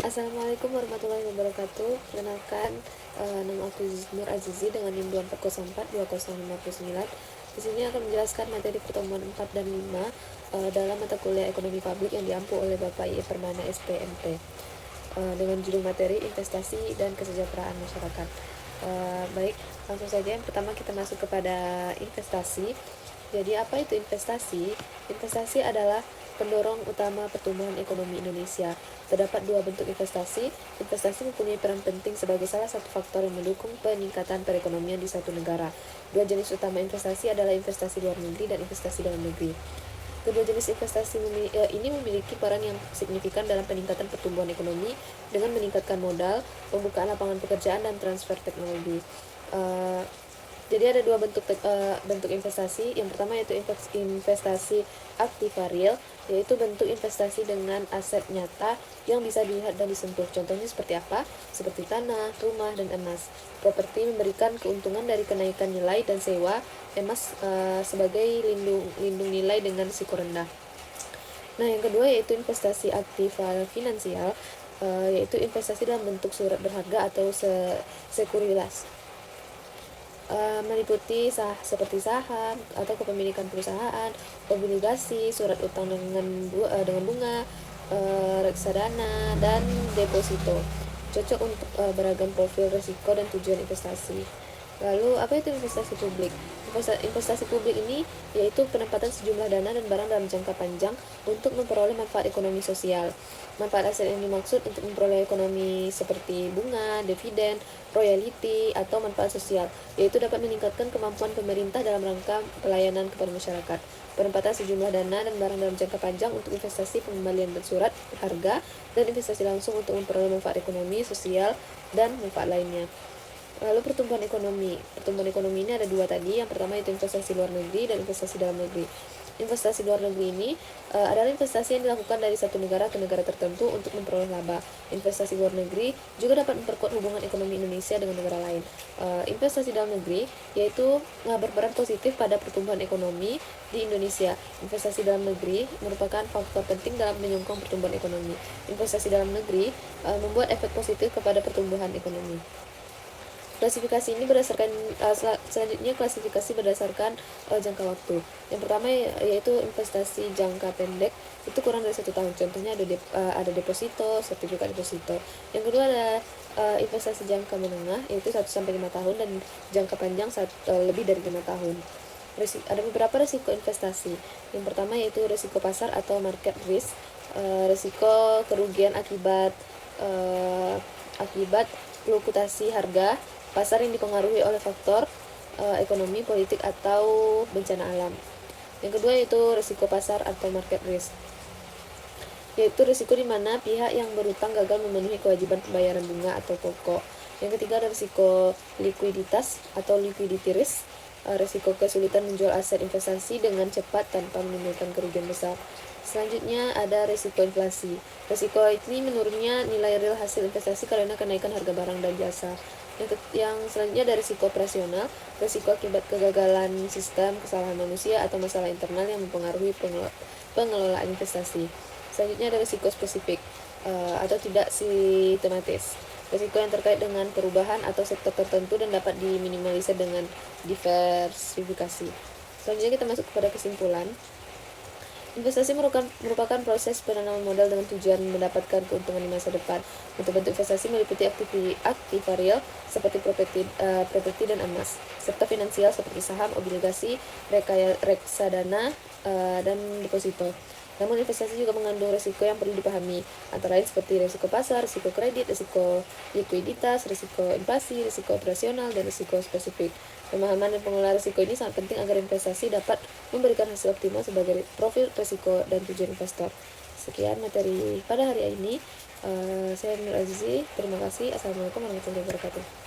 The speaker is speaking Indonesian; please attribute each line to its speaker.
Speaker 1: Assalamualaikum warahmatullahi wabarakatuh. Perkenalkan, nama aku Nur Azizi dengan NIM 24042059. Di sini akan menjelaskan materi pertemuan 4 dan 5 dalam mata kuliah Ekonomi Publik yang diampu oleh Bapak I. Permana SPMT dengan judul materi Investasi dan Kesejahteraan Masyarakat. Baik, langsung saja. Yang pertama kita masuk kepada investasi. Jadi apa itu investasi? Investasi adalah pendorong utama pertumbuhan ekonomi Indonesia. Terdapat dua bentuk investasi. Investasi mempunyai peran penting sebagai salah satu faktor yang mendukung peningkatan perekonomian di suatu negara. Dua jenis utama investasi adalah investasi luar negeri dan investasi dalam negeri. Kedua jenis investasi ini memiliki peran yang signifikan dalam peningkatan pertumbuhan ekonomi dengan meningkatkan modal, pembukaan lapangan pekerjaan, dan transfer teknologi. Jadi ada dua bentuk investasi. Yang pertama yaitu investasi aktiva real, yaitu bentuk investasi dengan aset nyata yang bisa dilihat dan disentuh. Contohnya seperti apa? Seperti tanah, rumah, dan emas. Properti memberikan keuntungan dari kenaikan nilai dan sewa. Emas sebagai lindung nilai dengan risiko rendah. Nah, yang kedua yaitu investasi aktiva finansial, yaitu investasi dalam bentuk surat berharga atau sekuritas. Meliputi seperti saham atau kepemilikan perusahaan, obligasi, surat utang dengan bunga, reksadana, dan deposito. Cocok untuk beragam profil risiko dan tujuan investasi. Lalu apa itu investasi publik? Investasi publik ini yaitu penempatan sejumlah dana dan barang dalam jangka panjang untuk memperoleh manfaat ekonomi sosial. Manfaat aset yang dimaksud untuk memperoleh ekonomi seperti bunga, dividen, royalti, atau manfaat sosial, yaitu dapat meningkatkan kemampuan pemerintah dalam rangka pelayanan kepada masyarakat. Penempatan sejumlah dana dan barang dalam jangka panjang untuk investasi pengembalian bersurat harga dan investasi langsung untuk memperoleh manfaat ekonomi, sosial, dan manfaat lainnya. Lalu pertumbuhan ekonomi. Pertumbuhan ekonomi ini ada dua tadi. Yang pertama itu investasi luar negeri dan investasi dalam negeri. Investasi luar negeri ini adalah investasi yang dilakukan dari satu negara ke negara tertentu untuk memperoleh laba. Investasi luar negeri juga dapat memperkuat hubungan ekonomi Indonesia dengan negara lain. Investasi dalam negeri yaitu berperan positif pada pertumbuhan ekonomi di Indonesia. Investasi dalam negeri merupakan faktor penting dalam menyokong pertumbuhan ekonomi. Investasi dalam negeri membuat efek positif kepada pertumbuhan ekonomi. Klasifikasi ini berdasarkan selanjutnya klasifikasi berdasarkan jangka waktu. Yang pertama yaitu investasi jangka pendek, itu kurang dari 1 tahun. Contohnya ada deposito, sertifikat deposito. Yang kedua ada investasi jangka menengah, yaitu 1 sampai 5 tahun, dan jangka panjang lebih dari 5 tahun. Ada beberapa risiko investasi. Yang pertama yaitu risiko pasar atau market risk, risiko kerugian akibat fluktuasi harga pasar yang dipengaruhi oleh faktor ekonomi, politik, atau bencana alam. Yang kedua yaitu risiko pasar atau market risk, yaitu risiko di mana pihak yang berutang gagal memenuhi kewajiban pembayaran bunga atau pokok. Yang ketiga ada risiko likuiditas atau liquidity risk, risiko kesulitan menjual aset investasi dengan cepat tanpa menimbulkan kerugian besar. Selanjutnya ada risiko inflasi. Risiko ini menurunnya nilai real hasil investasi karena kenaikan harga barang dan jasa. Yang selanjutnya ada risiko operasional, risiko akibat kegagalan sistem, kesalahan manusia, atau masalah internal yang mempengaruhi pengelolaan investasi. Selanjutnya ada risiko spesifik atau tidak sistematis, risiko yang terkait dengan perubahan atau sektor tertentu dan dapat diminimalisir dengan diversifikasi. Selanjutnya kita masuk kepada kesimpulan. Investasi merupakan proses penanaman modal dengan tujuan mendapatkan keuntungan di masa depan. Bentuk-bentuk investasi meliputi aktiva real seperti properti dan emas, serta finansial seperti saham, obligasi, reksadana, dan deposito. Namun investasi juga mengandung risiko yang perlu dipahami, antara lain seperti risiko pasar, risiko kredit, risiko likuiditas, risiko inflasi, risiko operasional, dan risiko spesifik. Pemahaman dan pengelolaan risiko ini sangat penting agar investasi dapat memberikan hasil optimal sebagai profil risiko dan tujuan investor. Sekian materi pada hari ini. Saya Nur Azizi. Terima kasih. Assalamualaikum warahmatullahi wabarakatuh.